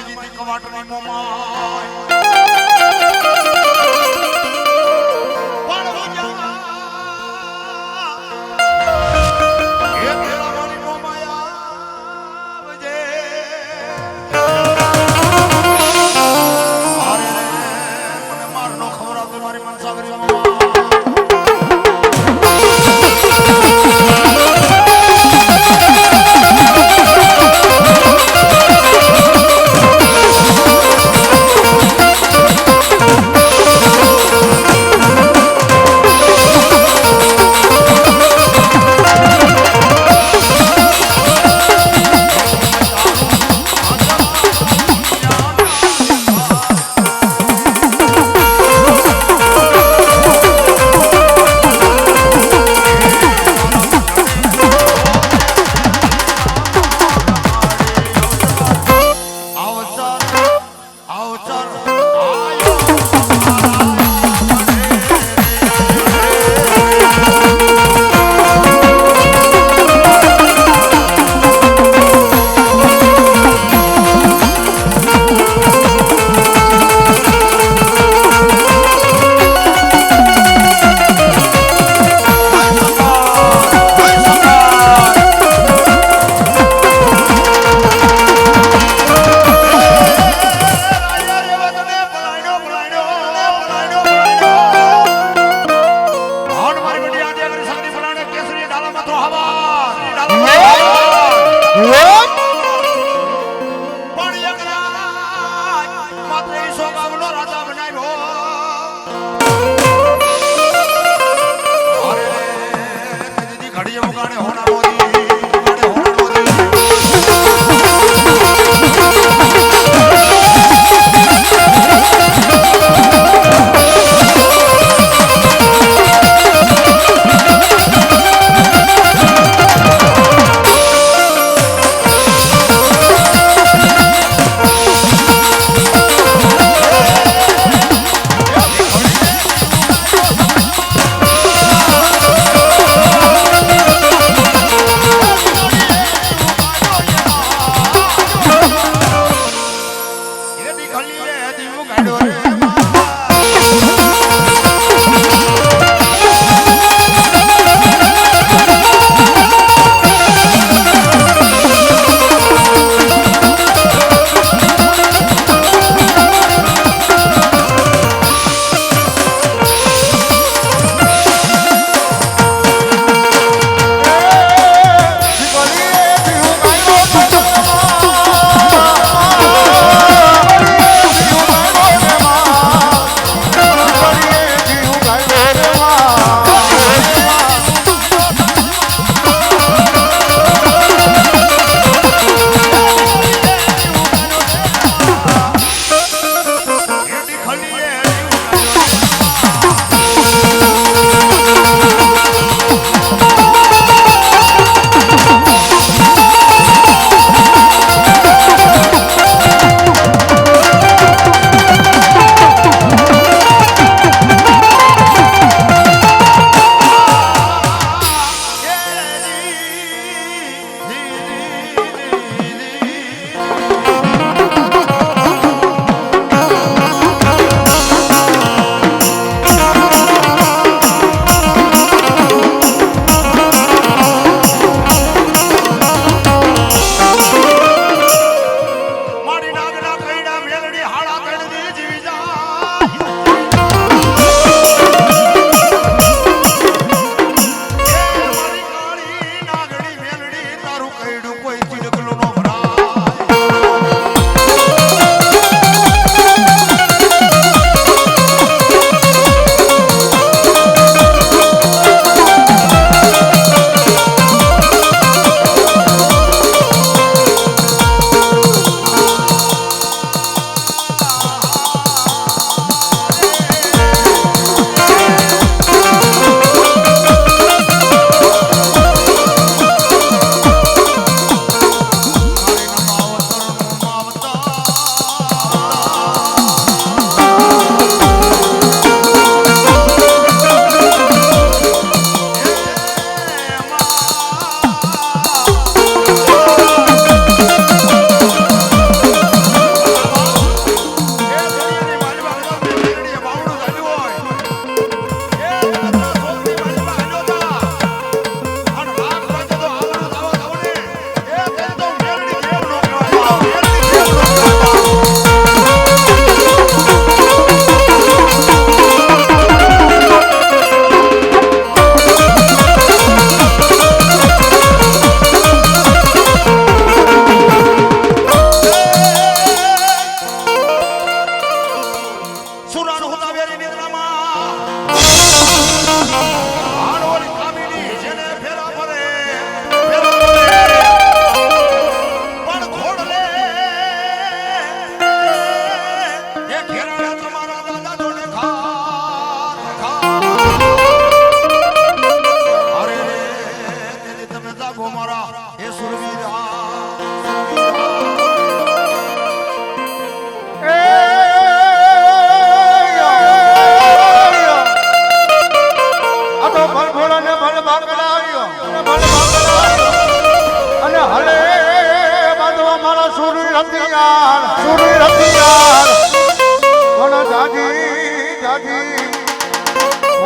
જીતી કવાટની મોમાય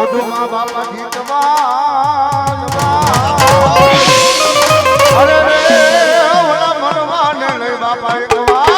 મોઢુમાં બાપા ગીતવા અરે રે ઓલા મનવાને લઈ બાપા એક વાર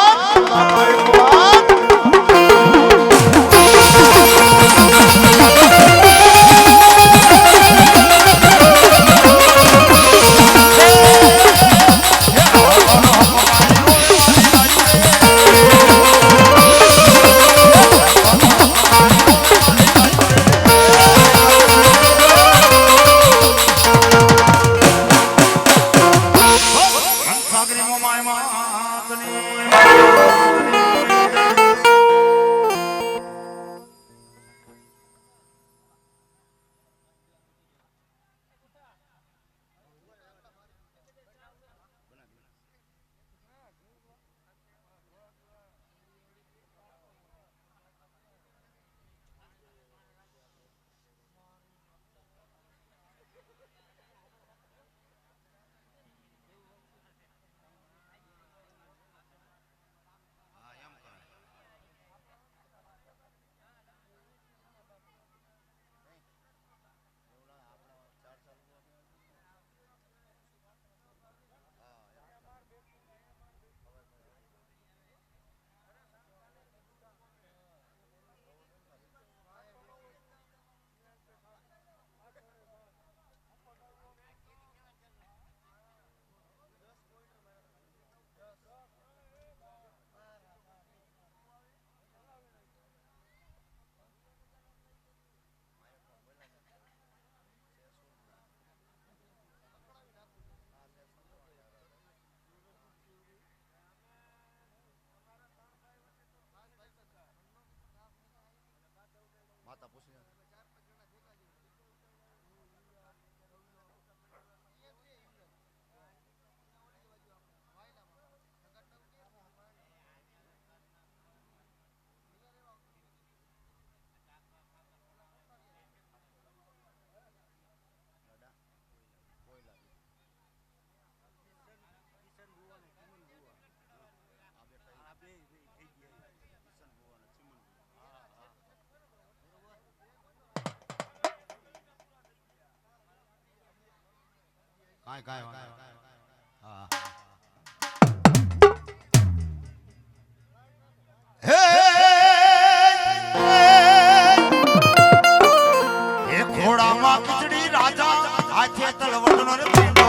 માતા પૂછે કાંઈ હા હે ઘોડામાં ખીચડી રાજા હાથે તલવટનો રે પીંડો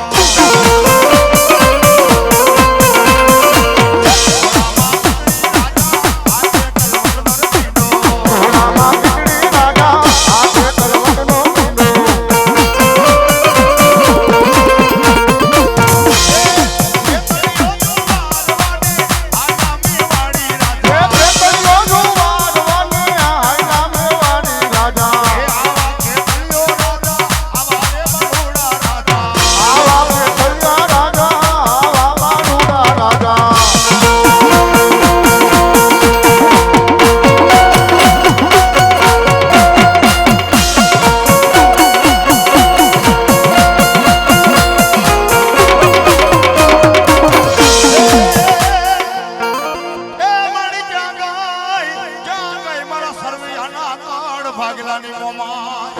ભાગલાની મોમાં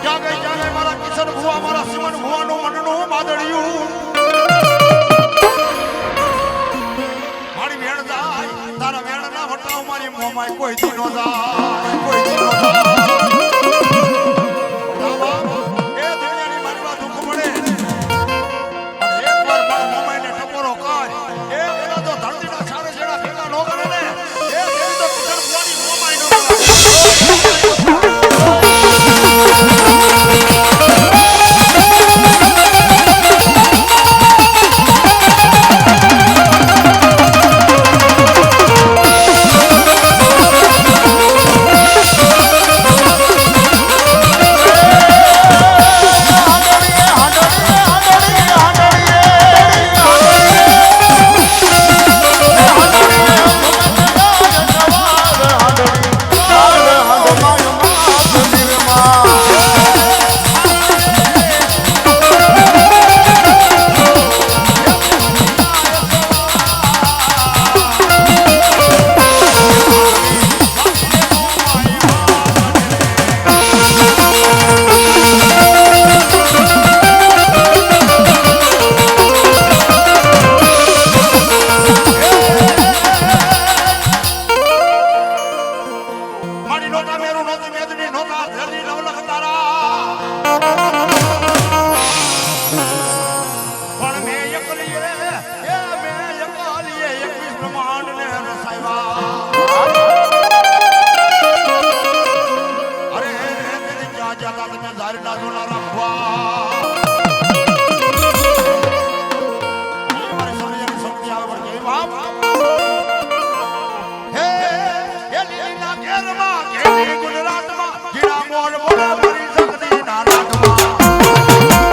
જાગે મારા કિશન ભુવા મારા સિમન ભુવાનું મનનું માદળિયું મારી વેણ જાય તારા વેણ ના વટાવ મારી મોમાય કોઈ દી નો જાય કોઈ દી નો જાય એ દુનિયાની મારી વાત દુઃખ મળે અને એકવાર મારા મોમાયને ટપોરો કર એ પેલા તો ધરતીના સારે જેડા ભેગા નો કરે ને એ તો કિશન ભુવાની મોમાય નો બાપ હે લીલીના ઘેરમાં ઘેરી ગુજરાતમાં જીણા મોર બોલે મારી શક્તિના રાતમાં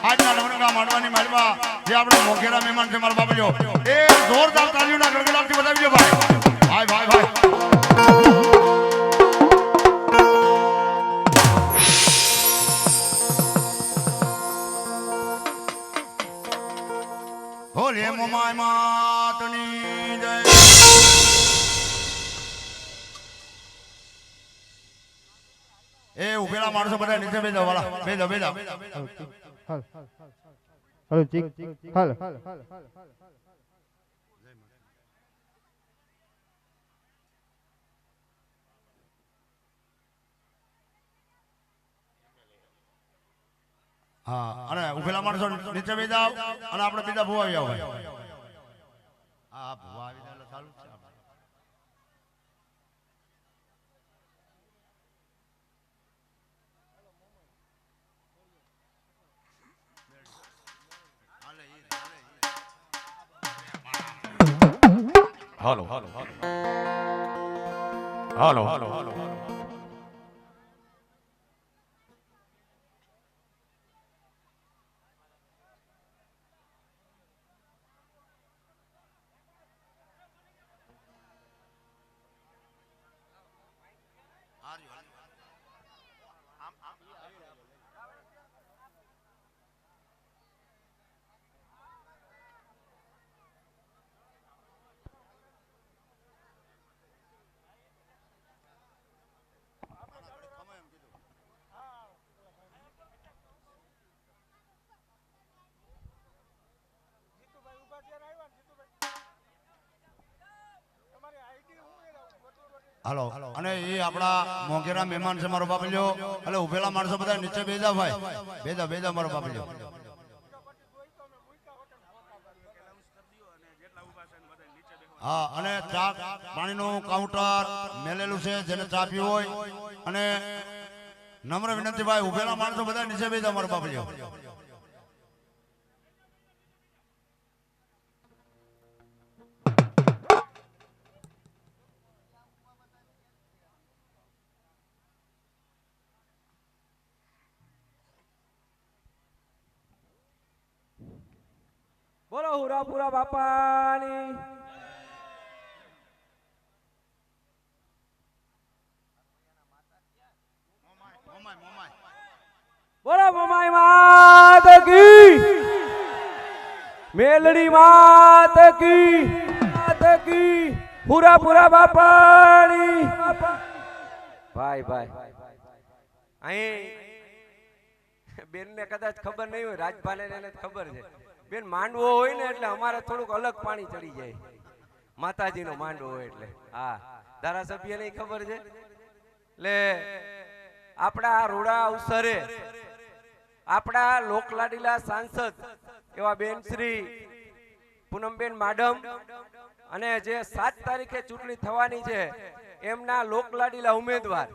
આજના લગ્નગા માંડવાની માલવા જે આપણે મોઘેરા મહેમાન છે મારા બાપજો એ જોરદાર તાળીઓના ગડગડાટથી વધાવી દો ભાઈ ભાઈ ભાઈ ભાઈ હોલે મોમાય માતની જય એ ઉભેલા માણસો બધા નીચે બેસો વાળા બેસો બેસો હલો ચીક હાલ હા અને ઉભેલા માણસો નીચે બેસી જાવ અને આપણે બીજા ભૂવા આવી આવો ભાઈ હા ભુવા આવી જાય એટલે ચાલુ જ છે આપણે. હાલો હાલો હાલો હાલો હાલો હાલો અને એ આપણા મોઘેરા મહેમાન છે મારો બાપલ્યો એટલે ઉભેલા માણસો બધા નીચે બેસા ભાઈ બેસા બેસા મારો બાપલ્યો હા અને ચા પાણીનું કાઉન્ટર મેલેલું છે જેને ચા પીવી હોય અને નમ્ર વિનંતી ભાઈ ઉભેલા માણસો બધા નીચે બેસા મારો બાપલ્યો બોલો હુરાપુરા બાપાની બોલો મોમાઈ માત કી મેલડી માત કી હુરાપુરા બાપાની ભાઈ ભાઈ અહીં બેન ને કદાચ ખબર નહીં હોય રાજભાને એને ખબર છે બેન માંડવો હોય ને એટલે અમારે થોડુંક અલગ પાણી ચડી જાય માતાજીનો માંડવો હોય એટલે હા ધારાસભ્યને ખબર છે એટલે આપણા આ રોડા અવસરે આપણા લોકલાડીલા સાંસદ એવા બેન શ્રી પૂનમબેન માડમ અને જે 7 તારીખે ચૂંટણી થવાની છે એમના લોકલાડીલા ઉમેદવાર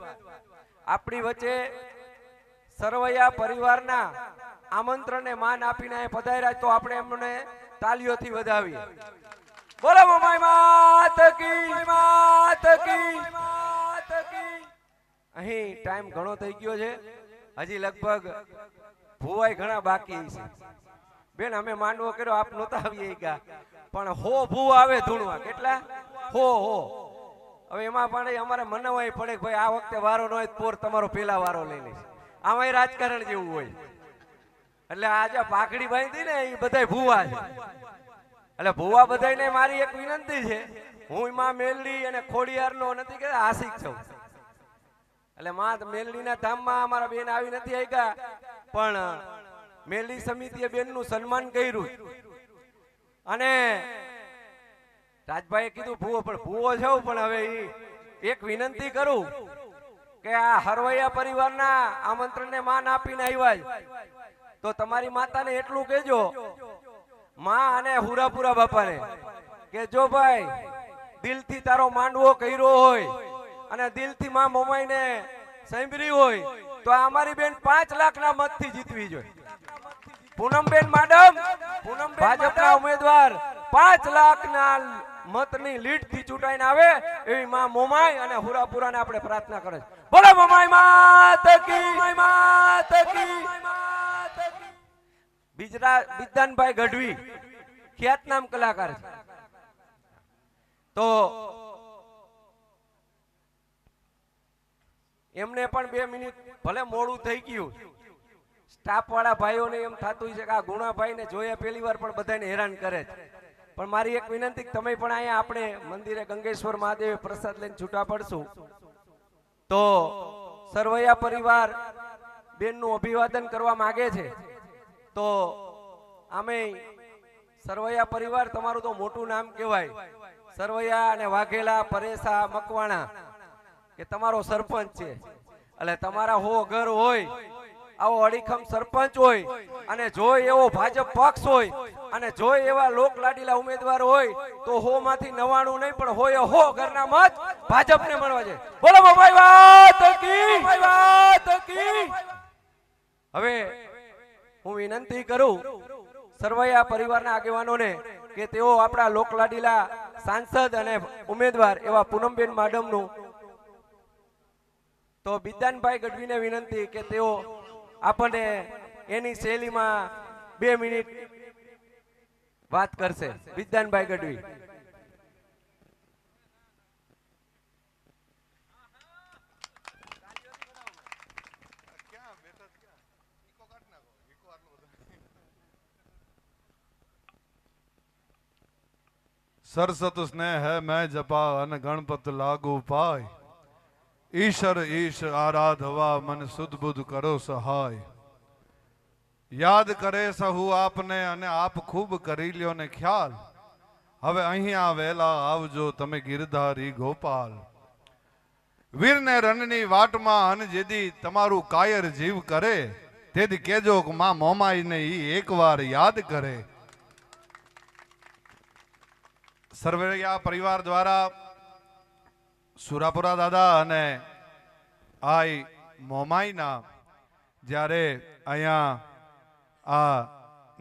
આપણી વચ્ચે સરવૈયા પરિવારના આમંત્રણને માન આપીને પધાર્યા તો આપણે એમને તાલીઓથી વધાવીએ બોલો મોમાઈ માત કી અહીં ટાઈમ ઘણો થઈ ગયો છે હજી લગભગ ભુવાઈ ઘણા બાકી છે બેન અમે માંડવો કર્યો આપ નહોતા આવીએ ગયા પણ હો ભૂ આવે ધૂણવા કેટલા હો હવે એમાં પણ અમારે મનાવવું પડે કે ભાઈ આ વખતે વારો ન હોય પોર તમારો પેલા વારો લઈ લઈશ આમાં રાજકારણ જેવું હોય એટલે આજે પાઘડી બાંધી ને એ બધા ભૂવા છે એટલે ભૂવા બધાને મારી એક વિનંતી છે હું માં મેલડી અને ખોડિયારનો નથી કે આશિક છું એટલે માં મેલડીના ધામમાં અમારા બેન આવી નથી આવ્યા પણ મેલડી સમિતિએ બેનનું સન્માન કર્યું અને રાજભાઈએ કીધું ભૂવો પણ ભૂવો છો પણ હવે એક વિનંતી કરું કે આ હરવૈયા પરિવારના આમંત્રણને માન આપીને આવ્યા તો તમારી માતાને એટલું કહેજો માં અને હુરાપુરા બાપાને કે જો ભાઈ દિલથી તારો માંડવો કર્યો હોય અને દિલથી માં મોમાઈને સાંભળી હોય તો અમારી બેન 5 લાખના મતથી જીતવી જોઈએ પૂનમબેન માડમ ભાજપના ઉમેદવાર 5 લાખના મતની લીડથી ચૂંટાઈને આવે એવી માં મોમાઈ અને હુરાપુરાને આપણે પ્રાર્થના કરે બોલો મોમાઈ માત કી બિદ્દાનભાઈ ગઢવી ખ્યાતનામ કલાકાર છે. તો એમને પણ 2 મિનિટ, ભલે મોડું થઈ ગયું, સ્ટાફ વાળા ભાઈઓને એમ થતું છે કે આ ગુણાભાઈને જોયા પહેલી વાર પણ બધાને હેરાન કરે છે. પણ મારી એક વિનંતી કે તમે પણ અહીંયા આપણે મંદિરે ગંગેશ્વર મહાદેવે પ્રસાદ લઈને છૂટા પડશું. તો સરવૈયા પરિવાર બેનનું અભિવાદન કરવા માંગે છે. તો આમે સરવૈયા પરિવાર તમારું તો મોટું નામ કહેવાય. સરવૈયા અને વાઘેલા, પરેશા, મકવાણા કે તમારો સરપંચ છે. એટલે તમારા હો ઘર હોય, આવો અડીખમ સરપંચ હોય, અને જોઈ એવો ભાજપ પક્ષ હોય, અને જોઈ એવા લોક લાડીલા ઉમેદવાર હોય, તો 100 માંથી 99 નહીં પણ હોય 100 ઘરના મત ભાજપને મળવા છે. બોલો ભાઈ વાત કી. હવે હું વિનંતી કરું સરવૈયા પરિવારના આગેવાનોને કે તેઓ આપણા લોક લાડીલા સાંસદ અને ઉમેદવાર એવા પૂનમબેન માડમનું, તો બિદ્દાનભાઈ ગઢવીને વિનંતી કે તેઓ આપણને એની શૈલીમાં 2 મિનિટ વાત કરશે. બિદ્દાનભાઈ ગઢવી. સરસત સ્નેહ હૈ મેં જપા અન ગણપત લાગુ પાય, ઈશ્વર ઈશ આરાધવા મન સુધ બુધ કરો સહાય. યાદ કરે સહુ આપને અને આપ ખૂબ કરી લ્યો ને ખ્યાલ, હવે અહીંયા વેલા આવજો તમે ગિરધારી ગોપાલ. વીરને રણની વાટમાં અન જેદી તમારું કાયર જીવ કરે, તેથી કેજો કે માં મોમાઈને ઈ એકવાર યાદ કરે. સરવૈયા પરિવાર દ્વારા સુરાપુરા દાદા અને આઈ મોમાઈના જ્યારે અહીંયા આ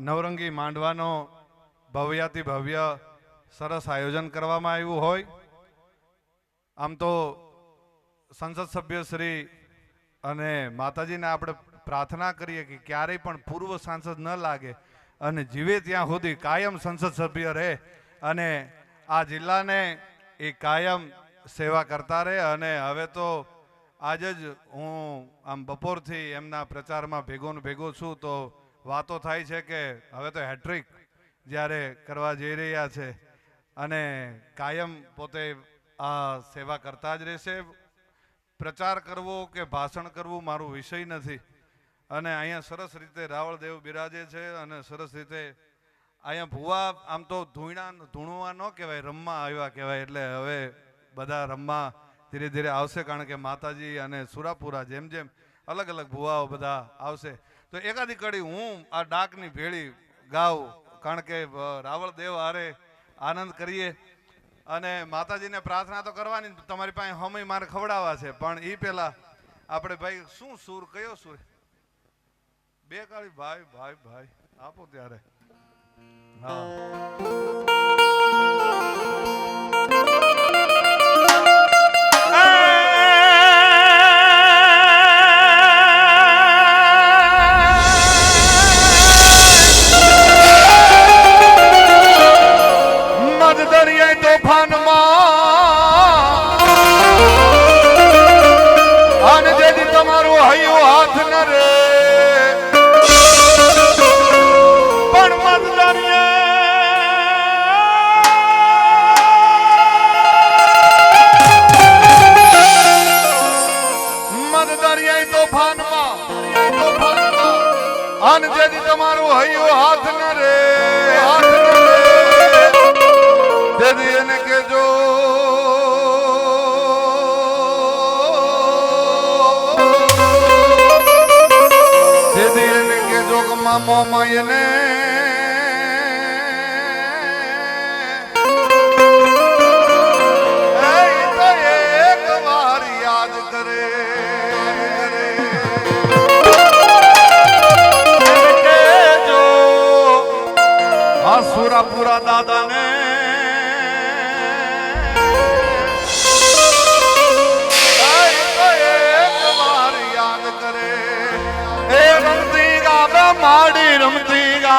નવરંગી માંડવાનો ભવ્યાતિ ભવ્ય સરસ આયોજન કરવામાં આવ્યું હોય. આમ તો સંસદ સભ્ય શ્રી અને માતાજીને આપણે પ્રાર્થના કરીએ કે ક્યારેય પણ પૂર્વ સાંસદ ન લાગે અને જીવે ત્યાં સુધી કાયમ સંસદ સભ્ય રહે અને આ જિલ્લાને એ કાયમ સેવા કરતા રહે. અને હવે તો આજે જ હું આમ બપોરથી એમના પ્રચારમાં ભેગો છું, તો વાતો થાય છે કે હવે તો હેટ્રિક જ્યારે કરવા જઈ રહ્યા છે અને કાયમ પોતે આ સેવા કરતા જ રહેશે. પ્રચાર કરવો કે ભાષણ કરવું મારું વિષય નથી. અને અહીંયા સરસ રીતે રાવળદેવ બિરાજે છે અને સરસ રીતે અહીંયા ભુવા આમ તો ધૂણવા ન કહેવાય, રમવા આવ્યા કહેવાય. એટલે હવે બધા રમવા ધીરે ધીરે આવશે, કારણ કે માતાજી અને સુરાપુરા જેમ જેમ અલગ અલગ ભુવાઓ બધા આવશે. તો એકાદી કડી હું આ ડાકની ભેળી ગાઉં, કારણ કે રાવળદેવ હારે આનંદ કરીએ. અને માતાજીને પ્રાર્થના તો કરવાની, તમારી પાસે હમય મારે ખવડાવવા છે, પણ એ પેલા આપણે ભાઈ શું સૂર, કયો સૂર? 2 કાળી ભાઈ ભાઈ ભાઈ આપો ત્યારે. હા, તમારું હૈયું હાથ ન રે, તેથી એને કેજો કે મામો માયને એક વાર યાદ કરે. સુરાપુરા દાદાને એક વાર યાદ કરે. એ રમતી ગાવે માડી રમતી ગાવે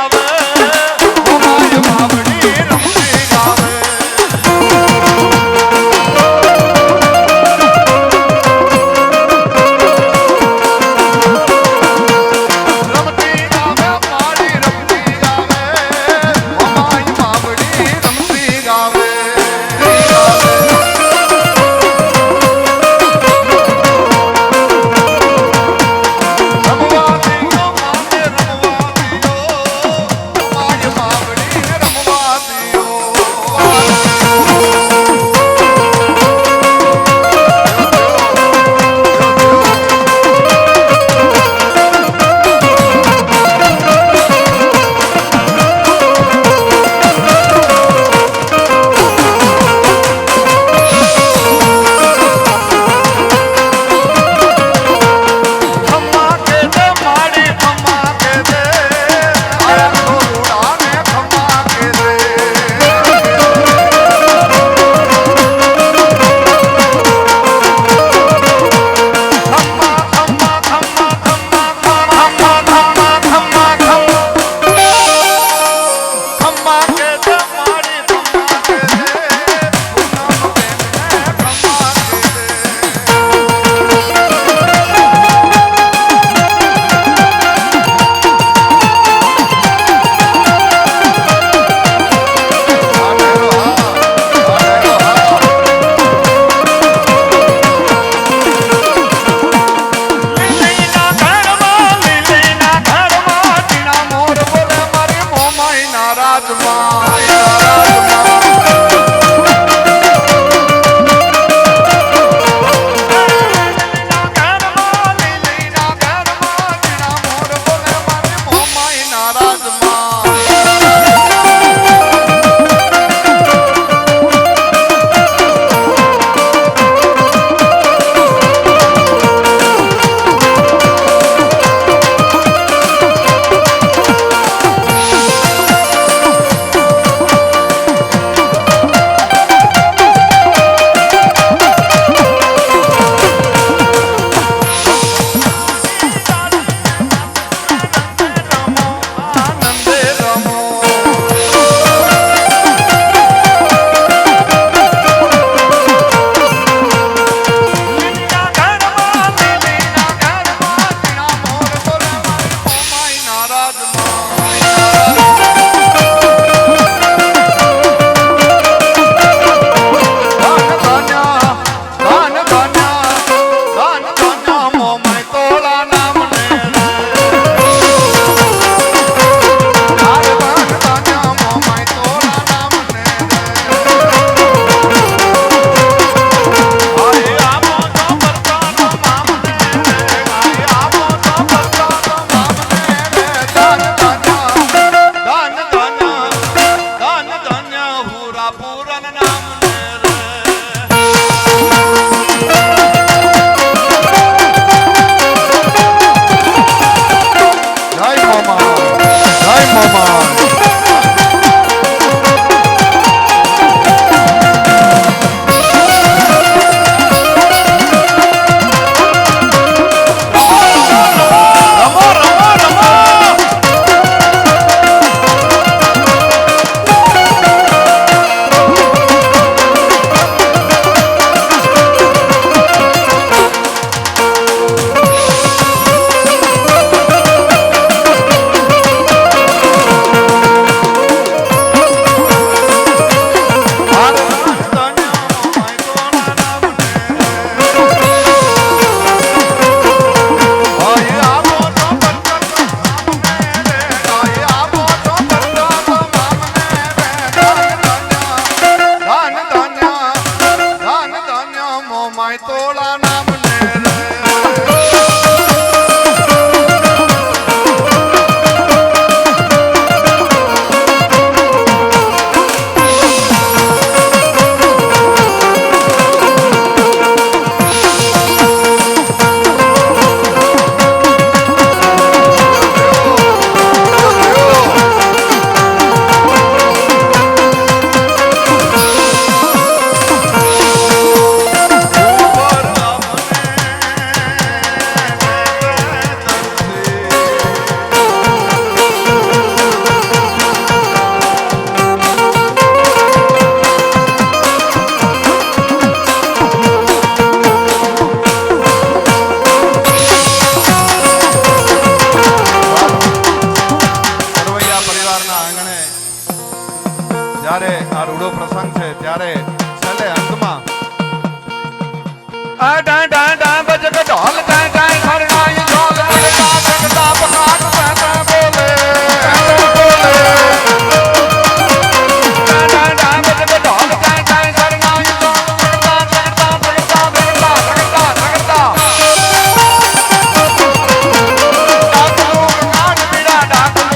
જ્યારે આ રૂડો પ્રસંગ છે ત્યારે છેલ્લે અંતમાં આ ડા ડા ડા બજક ઢોલ ડા ડા ખરણાઈ ઢોલ પડતા પડતા પકાટ પાતા બોલે ડા ડા ડા બજક ઢોલ ડા ડા ખરણાઈ ઢોલ પડતા પડતા પડતા પડતા પડતા પડતા ડાકુ કાન પીડા ડાકુ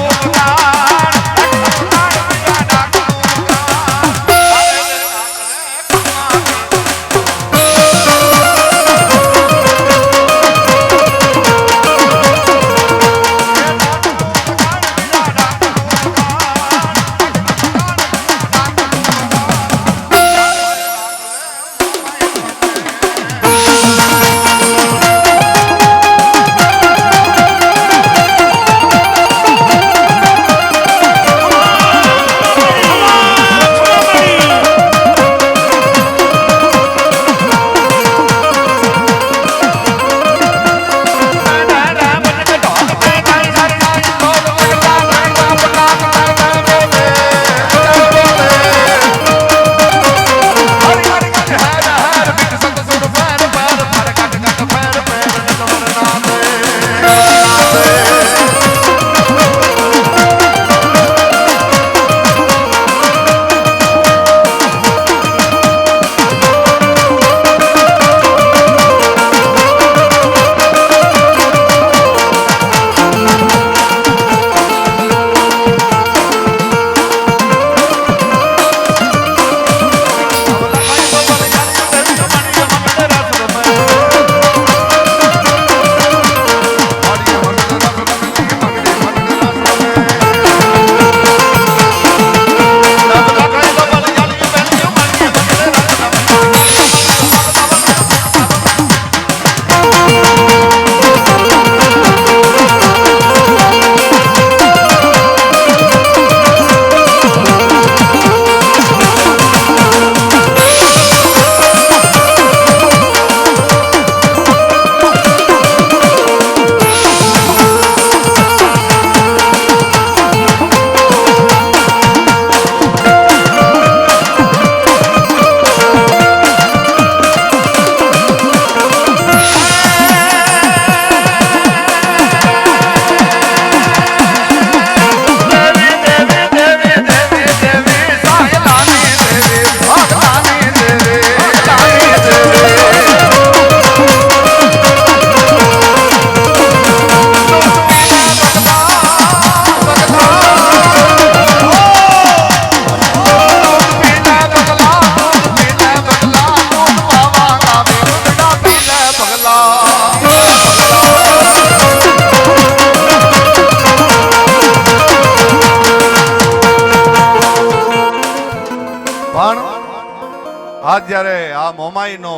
આજ જ્યારે આ મોમાઈનો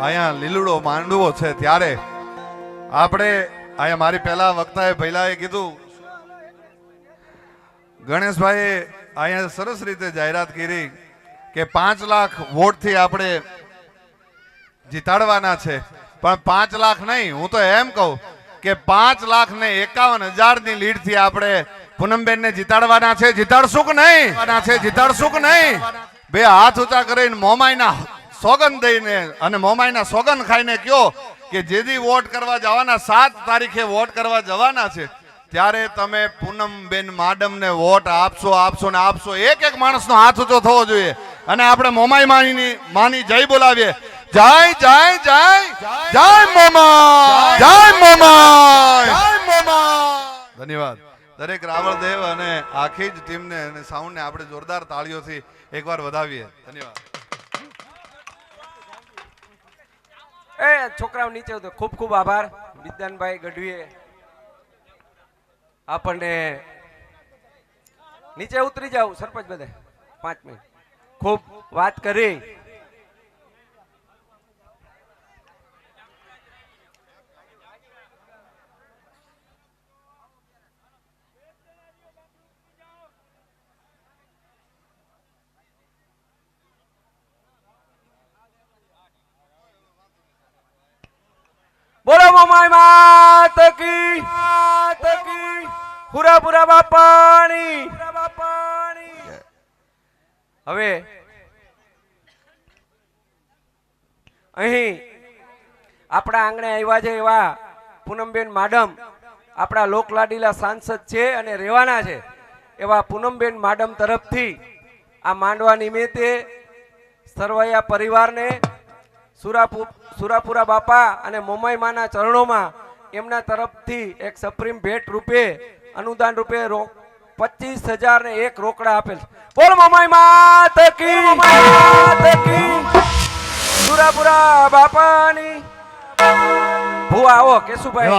અહીંયા લીલુડો માંડવો છે ત્યારે આપણે અહીંયા મારી પહેલા વક્તાએ પહેલાએ કીધું, ગણેશભાઈએ અહીંયા સરસ રીતે જાહેરાત કરી કે 5 લાખ વોટથી આપણે જીતાડવાના છે. પણ 5 લાખ નહીં, હું તો એમ કહું કે 5,51,000 ની લીડથી આપણે પૂનમબેનને જીતાડવાના છે. જીતાડશું કે નહીં? જીતાડશું કે નહીં? બે હાથ ઊંચા કરીને મોમાઈના સોગન દઈને અને મોમાઈના સોગન ખાઈને કયો કે જેથી વોટ કરવા જવાના 7 તારીખે વોટ કરવા જવાના છે ત્યારે તમે પૂનમબેન માડમને વોટ આપશો ને આપશો. એક માણસનો હાથ ઊંચો થવો જોઈએ અને આપણે મોમાઈ માની જય બોલાવીએ. જય જય જય જય મોમાઈ, જય મોમાઈ, જય મોમાઈ. ધન્યવાદ દરેક રાવળદેવ અને આખી જ ટીમને અને સાઉન્ડને આપણે જોરદાર તાળીઓથી એકવાર વધાવીએ. ધન્યવાદ. એ છોકરાઓ નીચે ઉતરો. ખૂબ ખૂબ આભાર વિદ્યાનભાઈ ગઢવીએ આપણને. નીચે ઉતરી જાવ સરપંચ બધે 5 મિનિટ. ખૂબ વાત કરી. બોલો મોમાઈ માત કી, પુરા બાપાની. હવે અહીં આપણા આંગણે આવ્યા છે એવા પૂનમબેન માડમ, આપણા લોકલાડીલા સાંસદ છે અને રહેવાના છે એવા પૂનમબેન માડમ તરફથી આ માંડવા નિમિત્તે સરવૈયા પરિવારને સુરાપુરા બાપા અને મોમાઈ માના ચરણોમાં એમના તરફથી એક સપ્રીમ ભેટ રૂપે અનુદાન રૂપે 25,000 ને 1 રોકડા આપેલ. બોલ મોમાઈ માત કી, સુરાપુરા બાપાની. ભુવા આવો કેશુભાઈ.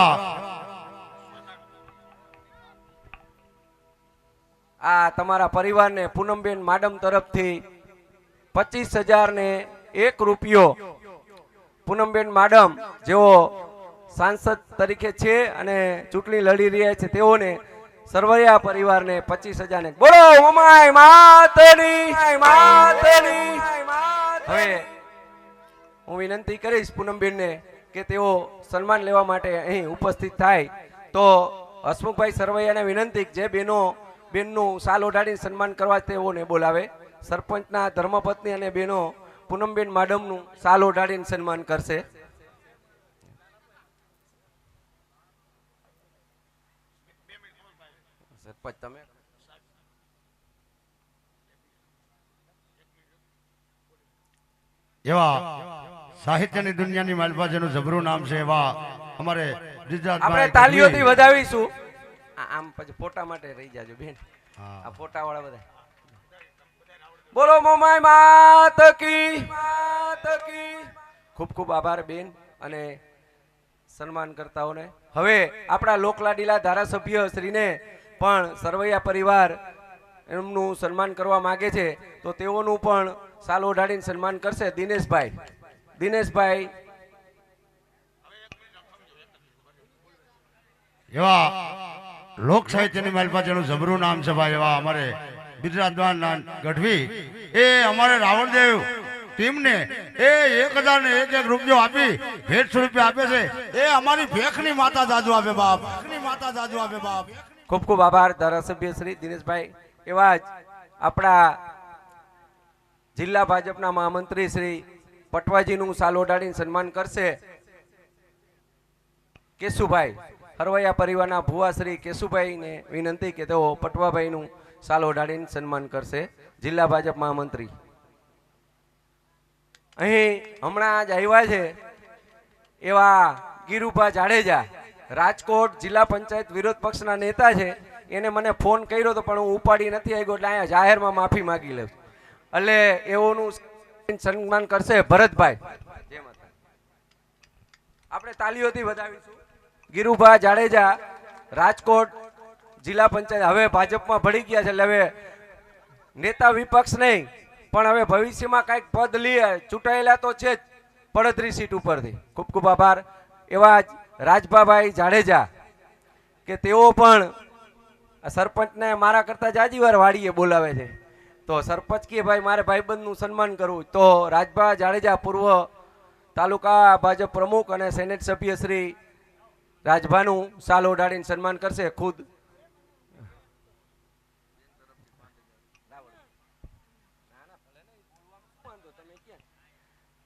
આ તમારા પરિવારને પૂનમબેન માડમ તરફથી 25,000 ને 1 રૂપિયો પૂનમબેન માડમ જેઓ સાંસદ તરીકે છે અને ચૂંટણી લડી રહ્યા છે તેઓને સરવૈયા પરિવારને 25,000 ને. બોલો મોમાઈ માતની. હવે હું વિનંતી કરીશ પૂનમબેનને કે તેઓ સન્માન લેવા માટે અહીં ઉપસ્થિત થાય. તો હસમુખભાઈ સરવૈયાને વિનંતી જે બેનનું સાલ ઓઢાડીને સન્માન કરવા તેઓને બોલાવે. સરપંચના ધર્મપત્ની અને બેનો પૂનમબેન માડમનું સાલ ઓઢાડીને સન્માન કરશે. સરપંચ તમે એવા સાહિત્યની દુનિયાની માલપા જેનું જબરું નામ છે એવા અમારે આપણે તાલીઓથી વધાવીશું. આમ પછી ફોટા માટે રહી જાજો બેન. આ ફોટા વાળા બધા. બોલો મોમાઈ માત કી. ખૂબ ખૂબ આભાર બેન અને સન્માન કરતાઓને. હવે આપણા લોકલાડીલા ધારાસભ્ય શ્રીને પણ સરવૈયા પરિવાર એમનું સન્માન કરવા માંગે છે તો તેઓનું પણ સાલ ઓઢાડીને સન્માન કરશે. દિનેશભાઈ એવા લોક સાહિત્યની માલપા જેનું જબરું નામ છે ભાઈ એવા અમારે બિરાજમાન ગઢવી એ અમારે રાવણદેવ ટીમને એ 1,001 રૂપિયો આપી ભેટ સ્વરૂપે આપે છે. એ અમારી ભેખની માતા જાજુ આપે બાપ. ખૂબ ખૂબ આભાર ધારાસભ્ય શ્રી દિનેશભાઈ. એવા જ આપણા જિલ્લા ભાજપના મહામંત્રી શ્રી પટવાજીનું સાલ ઓઢાડીને સન્માન કરશે કેશુભાઈ. હરવૈયા પરિવારના ભુવા શ્રી કેશુભાઈને વિનંતી કે તેઓ પટવાભાઈનું સાલ ઓઢાડીને સન્માન કરશે. જિલ્લા ભાજપ મહામંત્રી અહીં હમણાં જ આવ્યા છે એવા ગીરુભા જાડેજા, રાજકોટ જિલ્લા પંચાયત વિરોધ પક્ષના નેતા છે. એને મને ફોન કર્યો તો પણ હું ઉપાડી નથી આવ્યો એટલે અહીંયા જાહેરમાં માફી માંગી લઉં. એટલે એઓનું સન્માન કરશે ભરતભાઈ. આપણે તાલીઓથી વધાવીશું. ગીરુભા જાડેજા રાજકોટ જિલ્લા પંચાયત હવે ભાજપમાં ભળી ગયા છે એટલે હવે નેતા વિપક્ષ નહીં પણ હવે ભવિષ્યમાં કાંઈક પદ લઈએ, ચૂંટાયેલા તો છે જ 35 સીટ ઉપરથી. ખૂબ ખૂબ આભાર. એવા જ રાજભાભાઈ જાડેજા કે તેઓ પણ આ સરપંચને મારા કરતાં જાજી વાર વાડીએ બોલાવે છે. તો સરપંચ કે ભાઈ મારે ભાઈબંધનું સન્માન કરવું, તો રાજભા જાડેજા પૂર્વ તાલુકા ભાજપ પ્રમુખ અને સેનેટ સભ્ય શ્રી રાજભાનું સાલ ઓઢાડીને સન્માન કરશે. ખુદ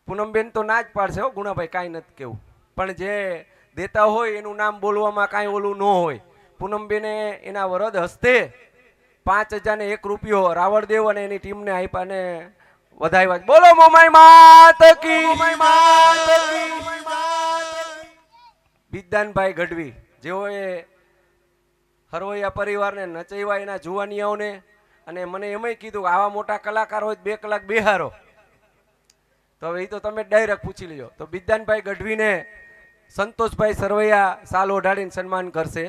પૂનમબેન તો ના જ પાડશે હો ગુણાભાઈ, કાંઈ નથી કેવું, પણ જે દેતા હોય એનું નામ બોલવામાં કાંઈ ઓલું ન હોય. પૂનમબેને એના વરદ હસ્તે 5,001 રૂપિયો રાવળદેવ અને એની ટીમને આપ્યા ને વધાવ્યા. બોલો મોમાઈ માત કી. બિદ્દાનભાઈ ગઢવી જેઓએ હરવૈયા પરિવારને નચેવા એના જુવાનિયાઓને, અને મને એમય કીધું કે આવા મોટા કલાકાર હોય 2 કલાક બેહારો. તો હવે એ તો તમે ડાયરેક્ટ પૂછી લેજો. તો બિદ્દાનભાઈ ગઢવીને સંતોષભાઈ સરવૈયા સાલ ઓઢાડીને સન્માન કરશે.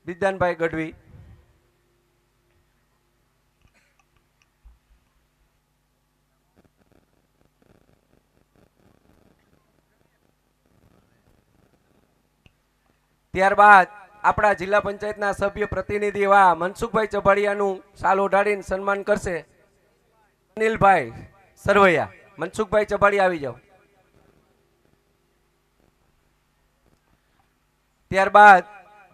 બિદ્દાનભાઈ ગઢવી. ત્યારબાદ આપણા જિલ્લા પંચાયતના સભ્ય પ્રતિનિધિ એવા મનસુખભાઈ ચભાડિયાનું સાલ ઓઢાડીને સન્માન કરશે. અનિલભાઈ સરવૈયા. મનસુખભાઈ ચભાડિયા આવી જાઓ. ત્યારબાદ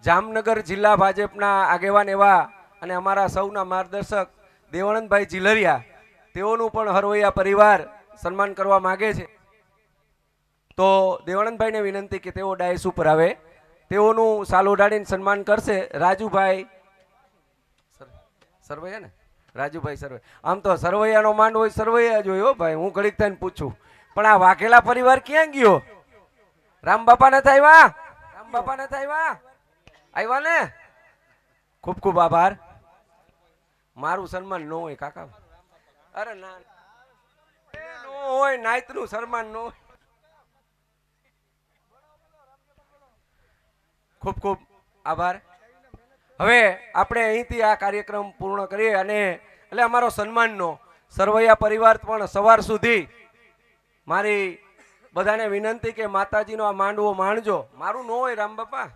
જામનગર જિલ્લા ભાજપના આગેવાન એવા અને અમારા સૌના માર્ગદર્શક દેવાનંદભાઈ જીલરિયા, તેઓનું પણ હરવૈયા પરિવાર સન્માન કરવા માંગે છે. તો દેવાનંદભાઈને વિનંતી કે તેઓ ડાયસ ઉપર આવે. તેઓનું સાલ ઓઢાડીને સન્માન કરશે રાજુભાઈ સરવૈયા ને, રાજુભાઈ સરવૈયા. આમ તો સરવૈયાનો માંડ હોય સરવૈયા જ હોય હો ભાઈ. હું ઘડીક થઈને પૂછું, પણ આ વાઘેલા પરિવાર ક્યાં ગયો? રામ બાપા નથી આવ્યા? રામ બાપા નથી આવ્યા? આવ્યા ને? ખૂબ ખૂબ આભાર. મારું સન્માન ન હોય કાકા. અરે ના નો હોય, નાયતનું સન્માન ન હોય. ખૂબ ખૂબ આભાર. હવે આપણે અહીંથી આ કાર્યક્રમ પૂર્ણ કરીએ અને એટલે અમારો સન્માનનો સરવૈયા પરિવાર પણ સવાર સુધી મારી બધાને વિનંતી કે માતાજીનો આ માંડવો માણજો. મારું ન હોય રામ બાપા.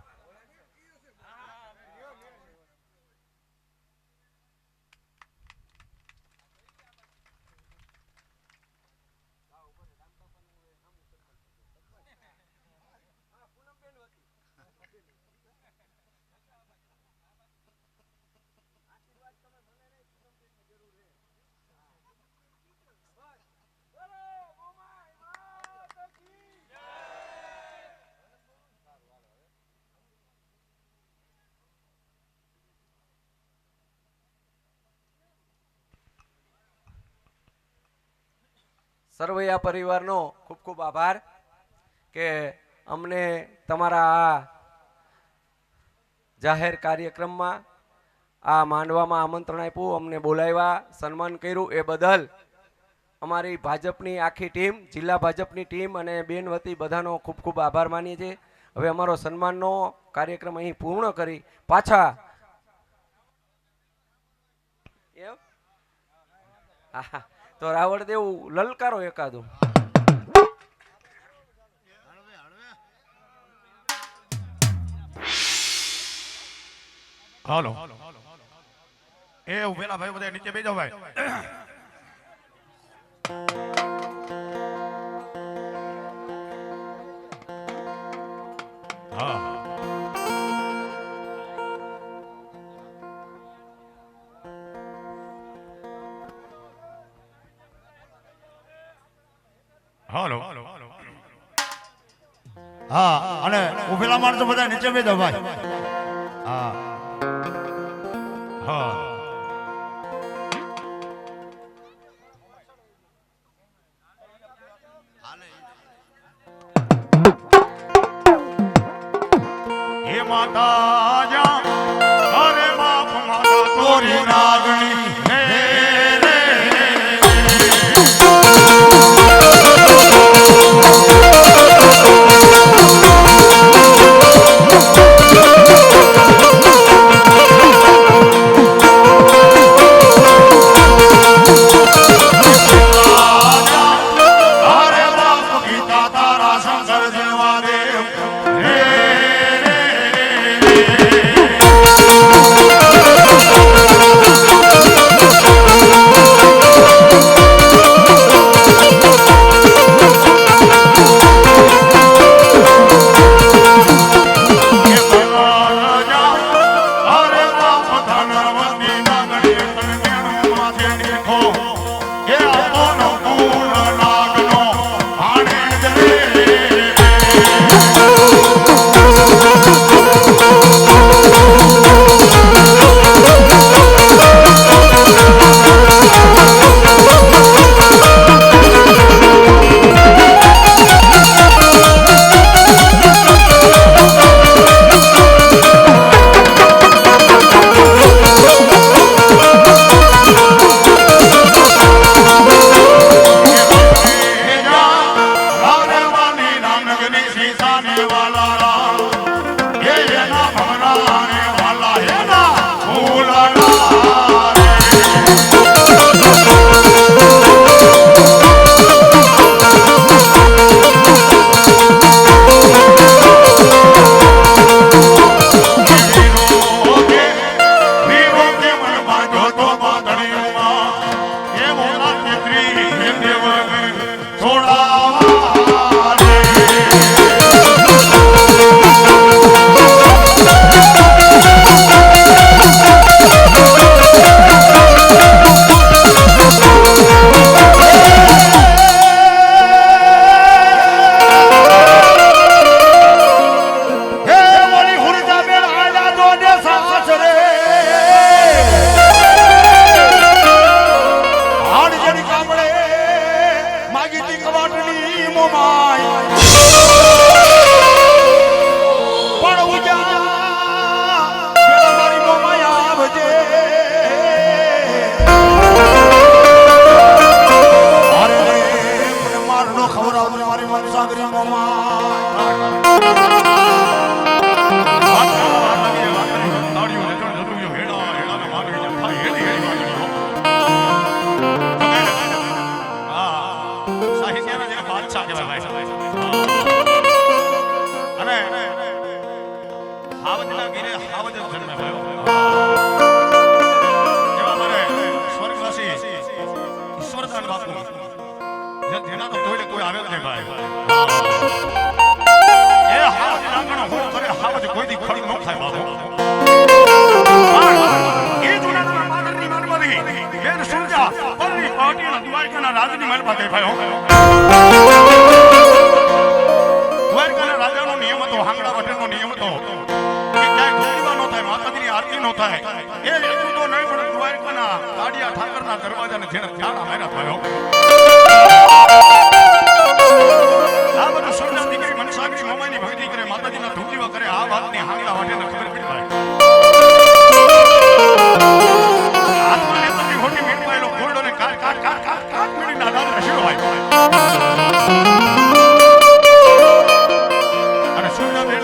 સરવૈયા પરિવારનો ખૂબ ખૂબ આભાર કે અમને તમારા આ જાહેર કાર્યક્રમમાં આ માંડવામાં આમંત્રણ આપ્યું, અમને બોલાવ્યા, સન્માન કર્યું એ બદલ અમારી ભાજપની આખી ટીમ, જિલ્લા ભાજપની ટીમ અને બેન વતી બધાનો ખૂબ ખૂબ આભાર માનીએ છીએ. હવે અમારો સન્માનનો કાર્યક્રમ અહીં પૂર્ણ કરી પાછા એમ હા તો રાવળદેવ લલકારો એકાદું. હાલો એ ઉભેલા ભાઈ બધા નીચે બેસો ભાઈ. હા હાલો હા, અને ઉભેલા માણસો બધા નીચે બેસો ભાઈ. હા હા હે માતા જા અરે બાપ માતા તોરી નાગણી હે રે બધી બેન સુરજા પલ્લી પાટીના દ્વારકાના રાજની મહેલ પાસે ભાઈ દ્વારકાના રાજાનો નિયમ હતો, હાંગડા વટેનો નિયમ હતો કે ક્યાંય ગોળીવા ન થાય, માતાજીની આરતી ન થાય. એ એટલું તો નહીં, પણ દ્વારકાના કાડિયા ઠાકરના દરવાજાને જેને ત્યાણા માર્યા થયો. આ બધું સુરજા દીકરી મનસાગરી મોમાઈની ભક્તિ કરે, માતાજીના ધૂળીવા કરે. આ વાતની હાંગડા વટેને ખબર પડી ભાઈ. આત્માને તની હોટી મેળવાયેલો ગોલ્ડોને કાટ કાટ કાટ કાટ કાટ મેળીના દાદ રસ્યો ભાઈ.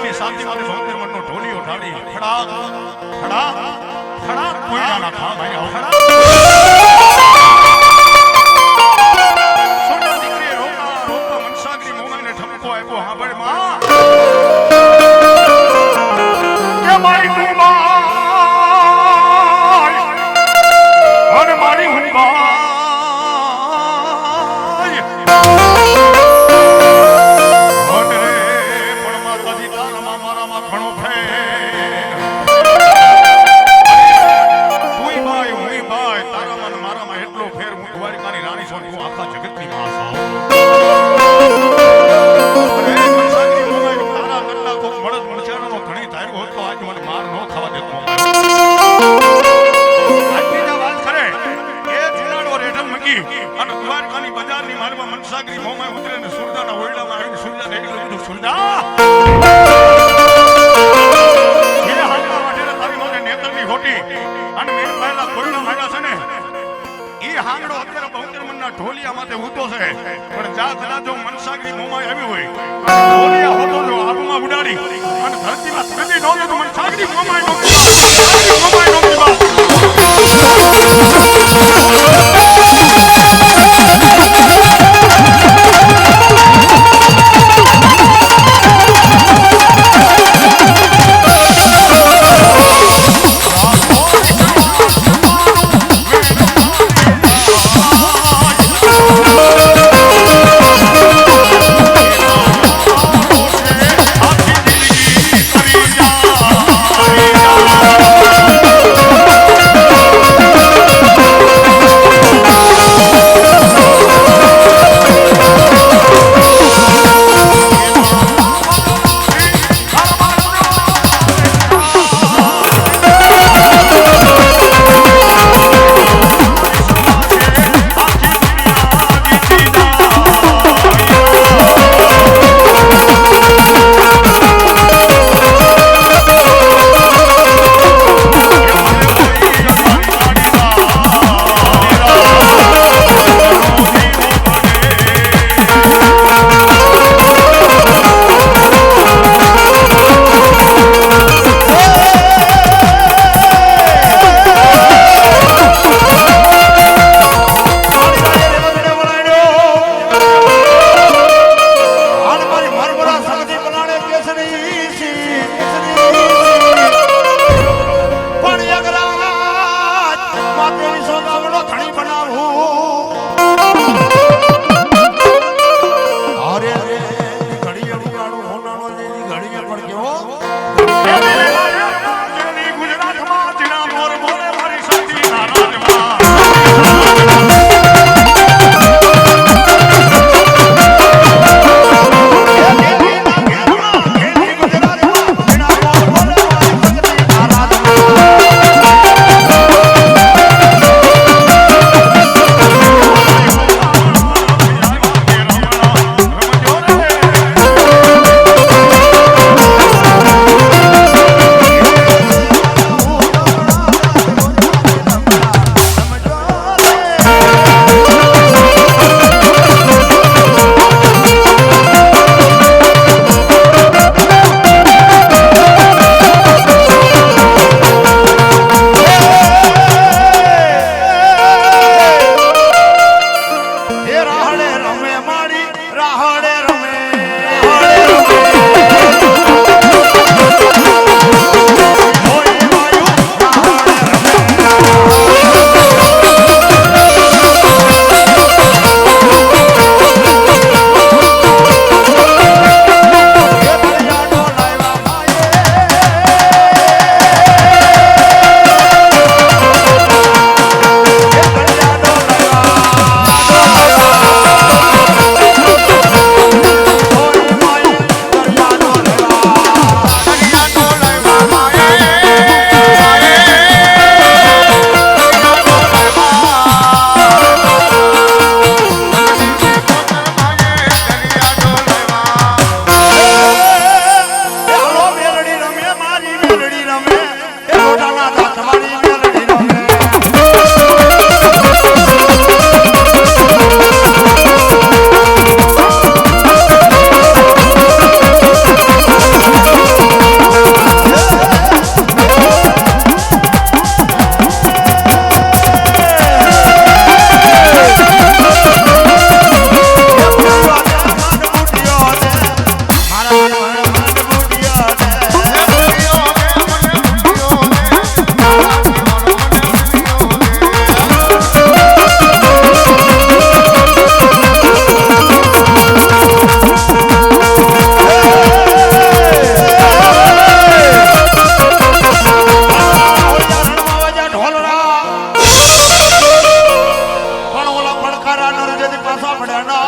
ની શાંતિ માટે ભૌતિક મનનો ઢોલિયો ઢાળી ખડા ખડા ખડા કોઈના ખા ભાઈ ખડા સોના દીકરીએ રોકા રોકા મનસાગરી મોમાઈને ઠપકો આપ્યો. હા ભાઈ માં કે મારી હુંબાઈ અને મારી હુંબાઈ મનસાગરી મોમાઈ ઉતરે ને સુરદાના ઓરડામાં આવીને સુરદાને એકલું કીધું, સુરદા જે હાલવા માટે તારી મને નેતરની હોટી અને મેં પહેલા કોઈના માંગ્યા છે ને ઈ હાંગડો અત્યારે બહુતર મનના ઢોલિયા માથે ઊતો છે. પણ જા કદાચ જો મનસાગરી મોમાઈ આવી હોય ઢોલિયા હોતો જો આબુમાં ઉડાડી અને ધરતીમાં ત્રેડી નો તો મનસાગરી મોમાઈ નો મોમાઈ નો પડે ના